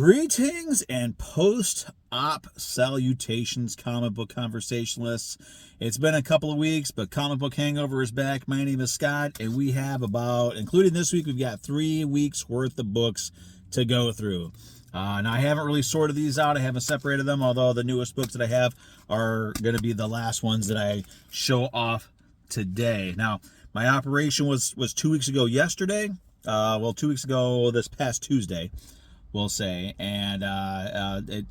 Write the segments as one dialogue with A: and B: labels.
A: Greetings and post-op salutations, comic book conversationalists. It's been a couple of weeks, but Comic Book Hangover is back. My name is Scott, and we have about, including this week, we've got 3 weeks worth of books to go through. Now, I haven't really sorted these out. I haven't separated them, although the newest books that I have are going to be the last ones that I show off today. Now, my operation was 2 weeks ago yesterday. 2 weeks ago this past Tuesday, we'll say, and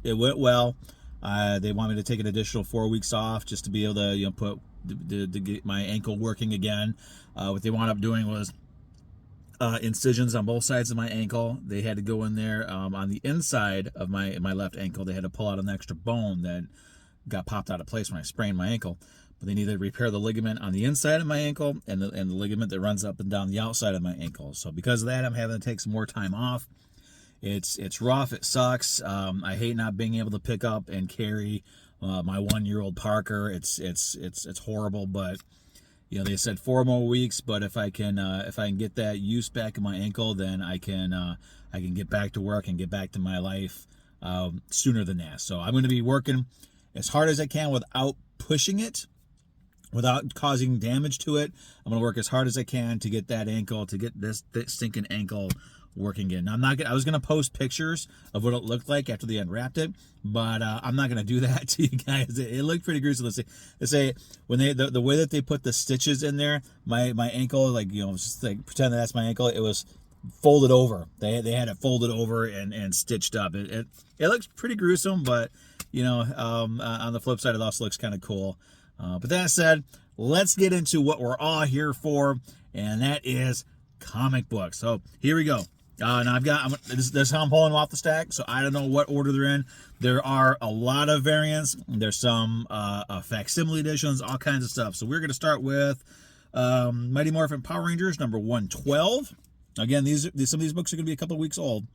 A: it went well. They want me to take an additional 4 weeks off just to be able to to get my ankle working again. What they wound up doing was incisions on both sides of my ankle. They had to go in there on the inside of my left ankle. They had to pull out an extra bone that got popped out of place when I sprained my ankle. But they needed to repair the ligament on the inside of my ankle and the ligament that runs up and down the outside of my ankle. So because of that, I'm having to take some more time off. It's rough. It sucks. I hate not being able to pick up and carry my 1-year-old Parker. It's horrible, but they said 4 more weeks. But if I can get that use back in my ankle, then I can get back to work and get back to my life sooner than that. So I'm going to be working as hard as I can without pushing it, without causing damage to it. I'm going to work as hard as I can to get that ankle, to get this stinking ankle working again. Now, I was going to post pictures of what it looked like after they unwrapped it, but I'm not going to do that to you guys. It looked pretty gruesome. They say when the way that they put the stitches in there, my ankle, just like pretend that's my ankle, it was folded over. They had it folded over and stitched up. It looks pretty gruesome, but on the flip side, it also looks kind of cool. But that said, let's get into what we're all here for, and that is comic books. So here we go. Now this is how I'm pulling them off the stack, so I don't know what order they're in. There are a lot of variants. There's some facsimile editions, all kinds of stuff. So we're going to start with Mighty Morphin Power Rangers number 112. Again, some of these books are going to be a couple of weeks old,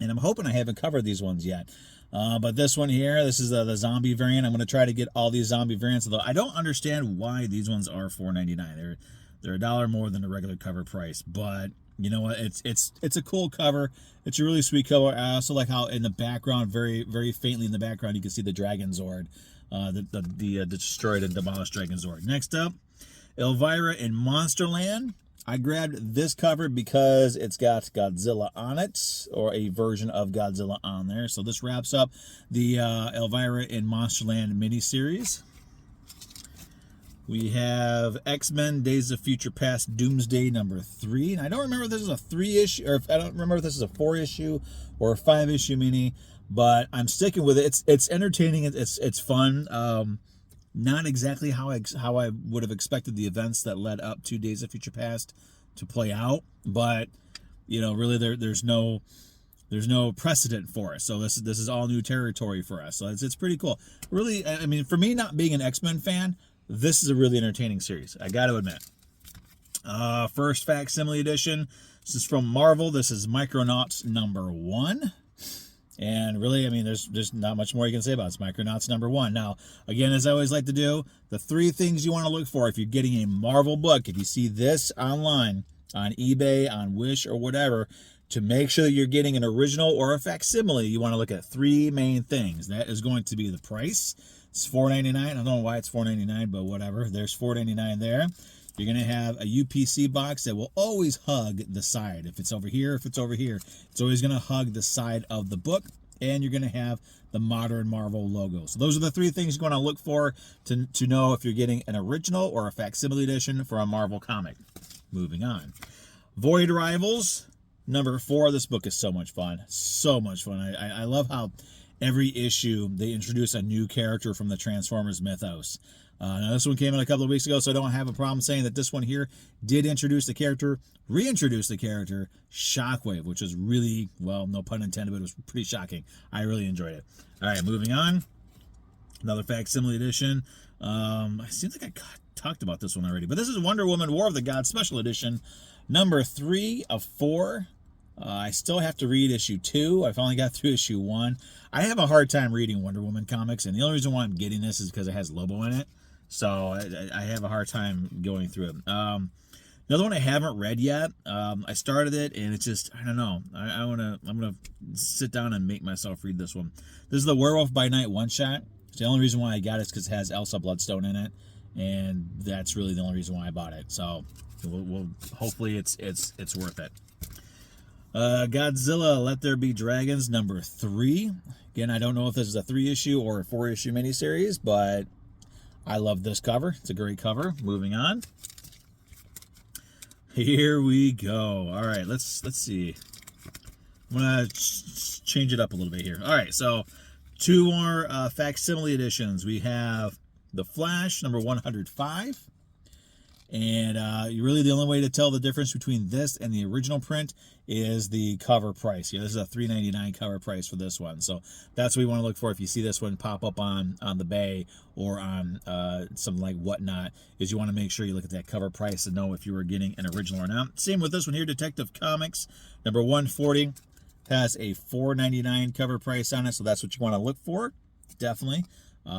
A: and I'm hoping I haven't covered these ones yet. But this one here, this is the zombie variant. I'm going to try to get all these zombie variants, although I don't understand why these ones are $4.99. They're $1 more than the regular cover price, but you know what? It's a cool cover. It's a really sweet cover. I also like how in the background, very very faintly in the background, you can see the Dragon Zord, the destroyed and demolished Dragon Zord. Next up, Elvira in Monsterland. I grabbed this cover because it's got Godzilla on it, or a version of Godzilla on there. So this wraps up the Elvira in Monsterland miniseries. We have X-Men Days of Future Past Doomsday number 3. And I don't remember if this is a 3-issue, or I don't remember if this is a 4-issue or a 5-issue mini, but I'm sticking with it. It's entertaining. It's fun. Not exactly how I would have expected the events that led up to Days of Future Past to play out, but really there's no precedent for it. So this is all new territory for us. So it's pretty cool. Really, I mean, for me, not being an X-Men fan, this is a really entertaining series, I got to admit. First facsimile edition. This is from Marvel. This is Micronauts number 1. And really, I mean, there's not much more you can say about it. It's Micronauts number 1. Now, again, as I always like to do, the 3 things you want to look for if you're getting a Marvel book, if you see this online, on eBay, on Wish, or whatever, to make sure that you're getting an original or a facsimile, you want to look at 3 main things. That is going to be the price. It's $4.99. I don't know why it's $4.99, but whatever. There's $4.99 there. You're going to have a UPC box that will always hug the side. If it's over here, if it's over here, it's always going to hug the side of the book. And you're going to have the Modern Marvel logo. So those are the 3 things you're going to look for to know if you're getting an original or a facsimile edition for a Marvel comic. Moving on. Void Rivals number 4. This book is so much fun. So much fun. I love how every issue they introduce a new character from the Transformers mythos. Now this one came in a couple of weeks ago, so I don't have a problem saying that this one here did reintroduce the character Shockwave, which is really, well, no pun intended, but it was pretty shocking. I really enjoyed it. All right, moving on. Another facsimile edition. I seem like I talked about this one already, but this is Wonder Woman War of the Gods Special Edition, number 3 of 4. I still have to read issue 2. I've only got through issue 1. I have a hard time reading Wonder Woman comics, and the only reason why I'm getting this is because it has Lobo in it. So I have a hard time going through it. Another one I haven't read yet. I started it, and it's just, I don't know. I'm gonna sit down and make myself read this one. This is the Werewolf by Night one shot. The only reason why I got it is because it has Elsa Bloodstone in it, and that's really the only reason why I bought it. So we'll hopefully it's worth it. Godzilla Let There Be Dragons number 3. Again, I don't know if this is a 3-issue or a 4-issue miniseries, but I love this cover. It's a great cover. Moving on. Here we go. All right, let's see. I'm gonna change it up a little bit here. All right, so 2 more facsimile editions. We have The Flash number 105. And really the only way to tell the difference between this and the original print is the cover price. Yeah, this is a $3.99 cover price for this one. So that's what we want to look for if you see this one pop up on the Bay or on something like Whatnot, is you want to make sure you look at that cover price to know if you were getting an original or not. Same with this one here, Detective Comics number 140. Has a $4.99 cover price on it, so that's what you want to look for. Definitely.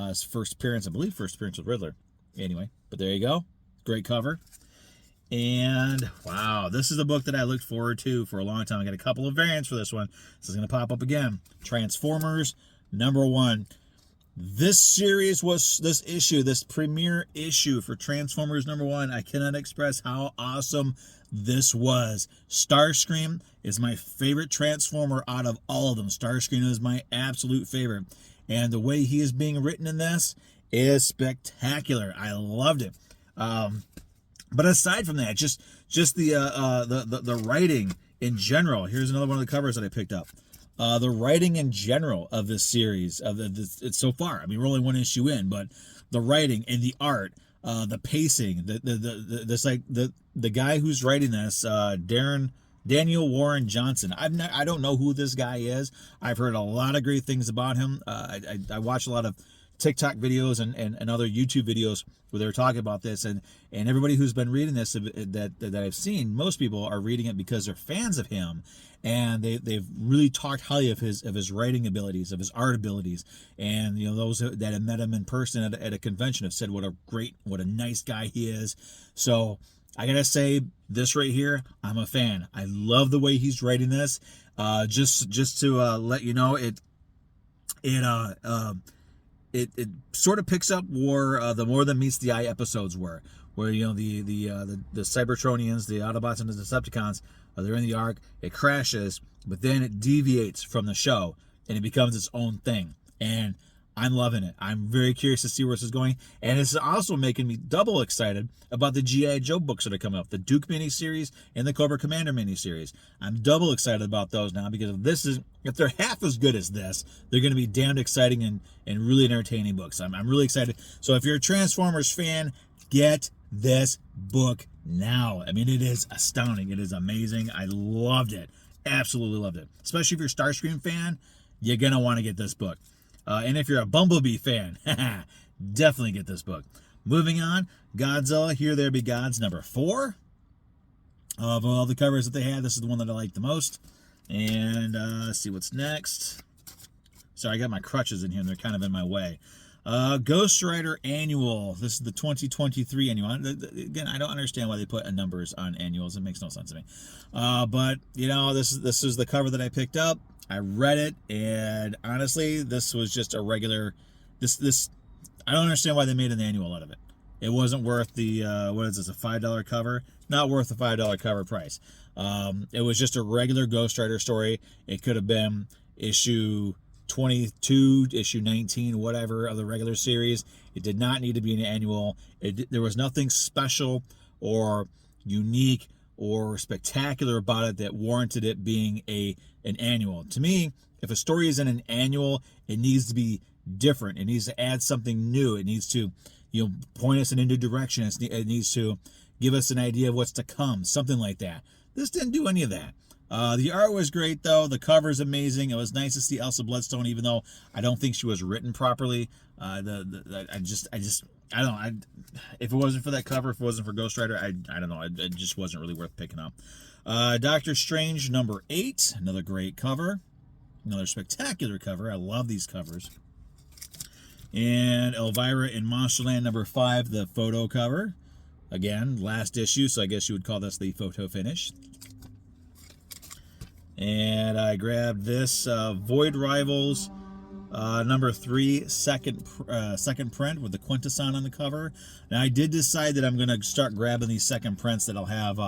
A: His first appearance, I believe, with Riddler. Anyway, but there you go. Great cover. And wow, this is a book that I looked forward to for a long time. I got a couple of variants for this one. This is going to pop up again. Transformers number 1. This premiere issue for Transformers number 1, I cannot express how awesome this was. Starscream is my favorite Transformer out of all of them. Starscream is my absolute favorite. And the way he is being written in this is spectacular. I loved it. But aside from that, just the writing in general. Here's another one of the covers that I picked up. The writing in general of this series, it's so far. I mean, we're only 1 issue in, but the writing and the art, the pacing, the guy who's writing this, Daniel Warren Johnson. I don't know who this guy is. I've heard a lot of great things about him. I watch a lot of TikTok videos and other YouTube videos where they're talking about this, and everybody who's been reading this that I've seen, most people are reading it because they're fans of him, and they've really talked highly of his writing abilities, of his art abilities, and those that have met him in person at a convention have said what a nice guy he is. So I gotta say, this right here, I'm a fan. I love the way he's writing this. Just to let you know, it sort of picks up where the More Than Meets the Eye episodes were, where the Cybertronians, the Autobots, and the Decepticons, they're in the Ark. It crashes, but then it deviates from the show and it becomes its own thing. And I'm loving it. I'm very curious to see where this is going, and it's also making me double excited about the G.I. Joe books that are coming up, the Duke miniseries and the Cobra Commander miniseries. I'm double excited about those now, because if they're half as good as this, they're going to be damned exciting and really entertaining books. I'm really excited. So if you're a Transformers fan, get this book now. I mean, it is astounding. It is amazing. I loved it. Absolutely loved it. Especially if you're a Starscream fan, you're going to want to get this book. And if you're a Bumblebee fan, definitely get this book. Moving on, Godzilla, Here There Be Gods, number 4. Of all the covers that they had, this is the one that I like the most. And let's see what's next. Sorry, I got my crutches in here, and they're kind of in my way. Ghost Rider Annual. This is the 2023 annual. Again, I don't understand why they put numbers on annuals. It makes no sense to me. But, this is the cover that I picked up. I read it, and honestly, this was just a regular. I don't understand why they made an annual out of it. It wasn't worth the what is this, a $5 cover? Not worth the $5 cover price. It was just a regular Ghost Rider story. It could have been issue 22, issue 19, whatever of the regular series. It did not need to be an annual. There was nothing special or unique or spectacular about it that warranted it being an annual. To me, if a story is in an annual, it needs to be different. It needs to add something new. It needs to, point us in a new direction. It needs to give us an idea of what's to come, something like that. This didn't do any of that. The art was great, though. The cover's amazing. It was nice to see Elsa Bloodstone, even though I don't think she was written properly. I don't know. If it wasn't for that cover, if it wasn't for Ghost Rider, I don't know. It just wasn't really worth picking up. Doctor Strange number 8, another great cover, another spectacular cover. I love these covers. And Elvira in Monsterland number 5, the photo cover. Again, last issue, so I guess you would call this the photo finish. And I grabbed this Void Rivals number 3 second print with the Quintesson on the cover. Now I did decide that I'm going to start grabbing these second prints that I'll have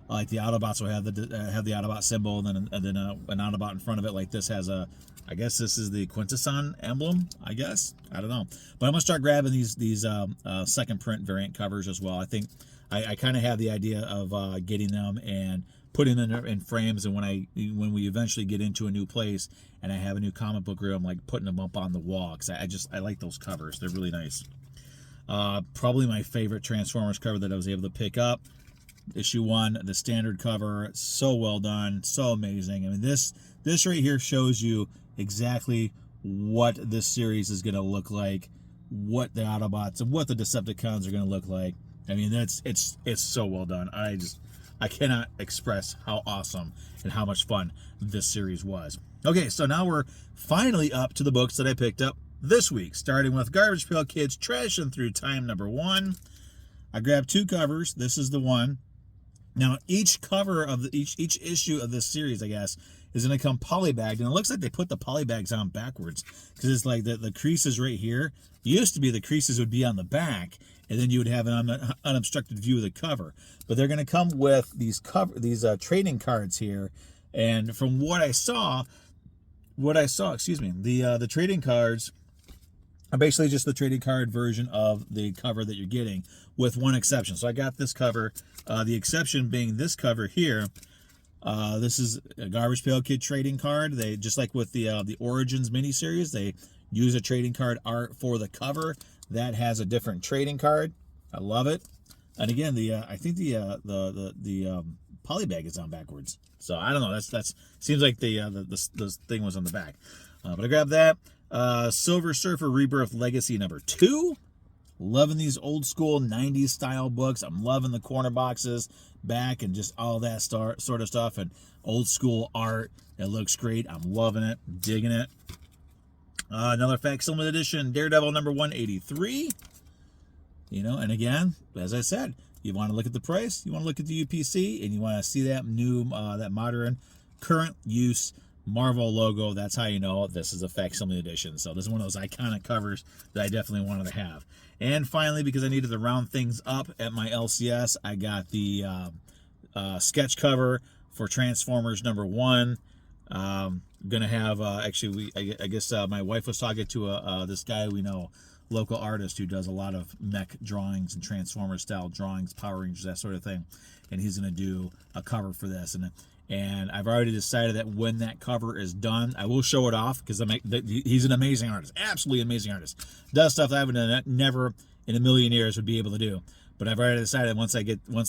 A: like the Autobots will have the Autobot symbol, and then an Autobot in front of it. Like this has a, I guess this is the Quintesson emblem. I guess, I don't know, but I'm gonna start grabbing these second print variant covers as well. I think I kind of have the idea of getting them and putting them in frames, and when we eventually get into a new place and I have a new comic book room, like putting them up on the wall, because I like those covers. They're really nice. Probably my favorite Transformers cover that I was able to pick up. Issue 1, the standard cover, so well done, so amazing. I mean, this right here shows you exactly what this series is going to look like, what the Autobots and what the Decepticons are going to look like. I mean, it's so well done. I cannot express how awesome and how much fun this series was. Okay, so now we're finally up to the books that I picked up this week, starting with Garbage Pail Kids Trashing Through Time number 1. I grabbed 2 covers. This is the one. Now, each cover of each issue of this series, I guess, is going to come polybagged, and it looks like they put the polybags on backwards, because it's like the creases right here. Used to be the creases would be on the back, and then you would have an unobstructed view of the cover. But they're going to come with these trading cards here, and from what I saw, the trading cards are basically just the trading card version of the cover that you're getting, with one exception. So I got this cover, the exception being this cover here. This is a Garbage Pail Kid trading card. They, just like with the Origins miniseries, they use a trading card art for the cover that has a different trading card. I love it. And again, I think the polybag is on backwards. So I don't know. That's seems like the thing was on the back. But I grabbed that. Silver Surfer Rebirth Legacy number 2. Loving these old school 90s style books. I'm loving the corner boxes back and just all that sort of stuff, and old school art. It looks great. I'm loving it, digging it. Another facsimile edition, Daredevil number 183. You know, and again, as I said, you want to look at the price, you want to look at the UPC, and you want to see that new, that modern, current use Marvel logo. That's how you know this is a facsimile edition. So this is one of those iconic covers that I definitely wanted to have. And finally, because I needed to round things up at my LCS, I got the sketch cover for Transformers number 1. Gonna have actually, I guess my wife was talking to this guy we know, local artist who does a lot of mech drawings and Transformers style drawings, Power Rangers, that sort of thing, and he's gonna do a cover for this. And I've already decided that when that cover is done, I will show it off, because he's an amazing artist, absolutely amazing artist. Does stuff that I would never in a million years would be able to do. But I've already decided once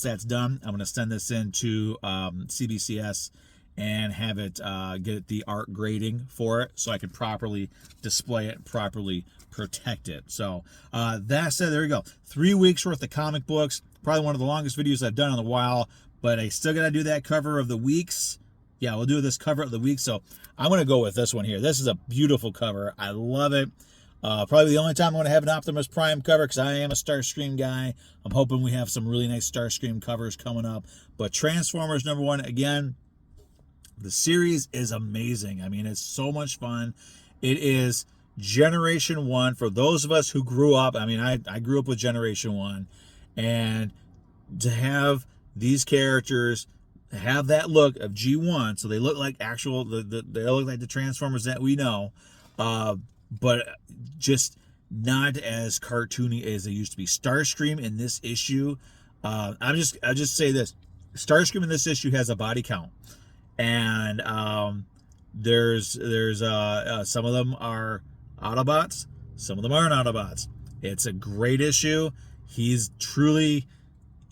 A: that's done, I'm going to send this into CBCS and have it get the art grading for it, so I can properly display it, properly protect it. So that said, there you go. 3 weeks worth of comic books. Probably one of the longest videos I've done in a while. But I still got to do that cover of the weeks. Yeah, we'll do this cover of the week. So I'm going to go with this one here. This is a beautiful cover. I love it. Probably the only time I'm going to have an Optimus Prime cover, because I am a Starscream guy. I'm hoping we have some really nice Starscream covers coming up. But Transformers number 1, again, the series is amazing. I mean, it's so much fun. It is Generation 1. For those of us who grew up, I mean, I grew up with Generation 1. And to have these characters have that look of G1, so they look like actual, they look like the Transformers that we know, but just not as cartoony as they used to be. Starscream in this issue, I'll just say this: Starscream in this issue has a body count, and there's some of them are Autobots, some of them aren't Autobots. It's a great issue. He's truly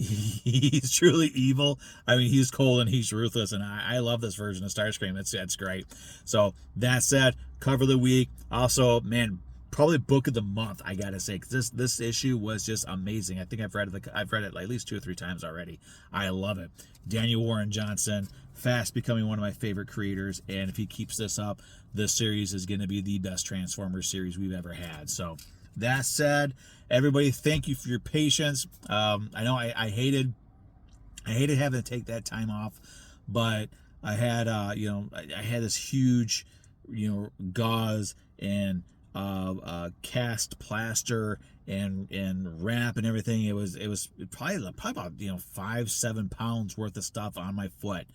A: evil. I mean, he's cold and he's ruthless, and I love this version of Starscream. It's great. So that said, cover of the week. Also, man, probably book of the month, I gotta say, because this issue was just amazing. I think I've read it at least 2 or 3 times already. I love it. Daniel Warren Johnson, fast becoming one of my favorite creators, and if he keeps this up, this series is going to be the best Transformers series we've ever had. So that said, everybody, thank you for your patience. I know I hated having to take that time off, but I had I had this huge gauze and cast plaster and wrap and everything. It was probably about 5-7 pounds worth of stuff on my foot.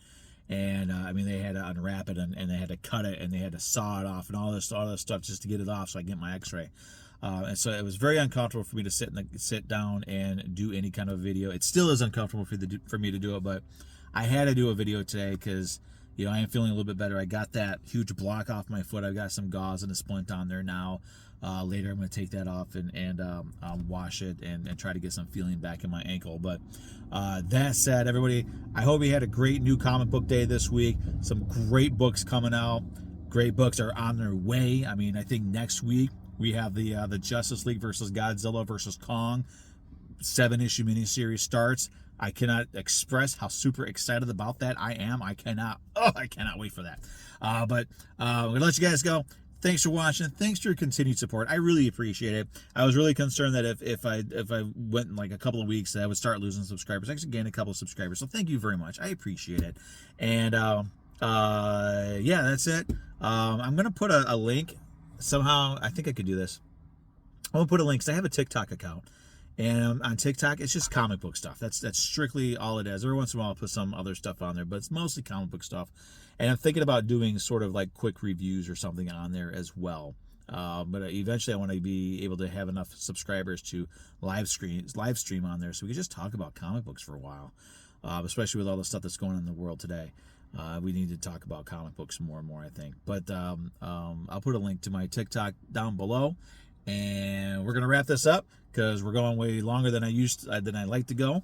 A: And I mean, they had to unwrap it and they had to cut it and they had to saw it off and all this stuff just to get it off so I can get my X-ray. And so it was very uncomfortable for me to sit down and do any kind of video. It still is uncomfortable for me to do it, but I had to do a video today because I am feeling a little bit better. I got that huge block off my foot. I've got some gauze and a splint on there now. Later I'm going to take that off and wash it and try to get some feeling back in my ankle. But that said, everybody, I hope you had a great new comic book day this week. Some great books coming out. Great books are on their way. I mean, I think next week we have the Justice League versus Godzilla versus Kong 7-issue miniseries starts. I cannot express how super excited about that I am. I cannot wait for that. But I'm going to let you guys go. Thanks for watching. Thanks for your continued support. I really appreciate it. I was really concerned that if I went in like a couple of weeks, that I would start losing subscribers. I actually gained a couple of subscribers, so thank you very much. I appreciate it. And yeah, that's it. I'm gonna put a link somehow. I think I could do this. I'm gonna put a link because I have a TikTok account, and on TikTok it's just comic book stuff. That's strictly all it is. Every once in a while I'll put some other stuff on there, but it's mostly comic book stuff. And I'm thinking about doing sort of like quick reviews or something on there as well. But eventually I want to be able to have enough subscribers to live stream on there so we can just talk about comic books for a while, especially with all the stuff that's going on in the world today. We need to talk about comic books more and more, I think. But I'll put a link to my TikTok down below, and we're gonna wrap this up because we're going way longer than I like to go.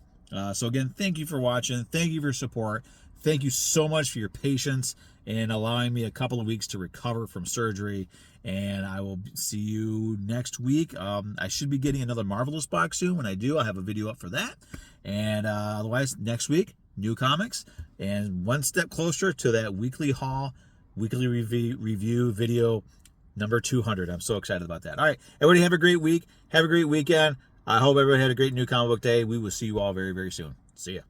A: So again, thank you for watching. Thank you for your support. Thank you so much for your patience and allowing me a couple of weeks to recover from surgery. And I will see you next week. I should be getting another Marvelous box soon. When I do, I'll have a video up for that. And otherwise, next week, new comics. And one step closer to that weekly haul, weekly review video number 200. I'm so excited about that. All right, everybody have a great week. Have a great weekend. I hope everyone had a great new comic book day. We will see you all very, very soon. See ya.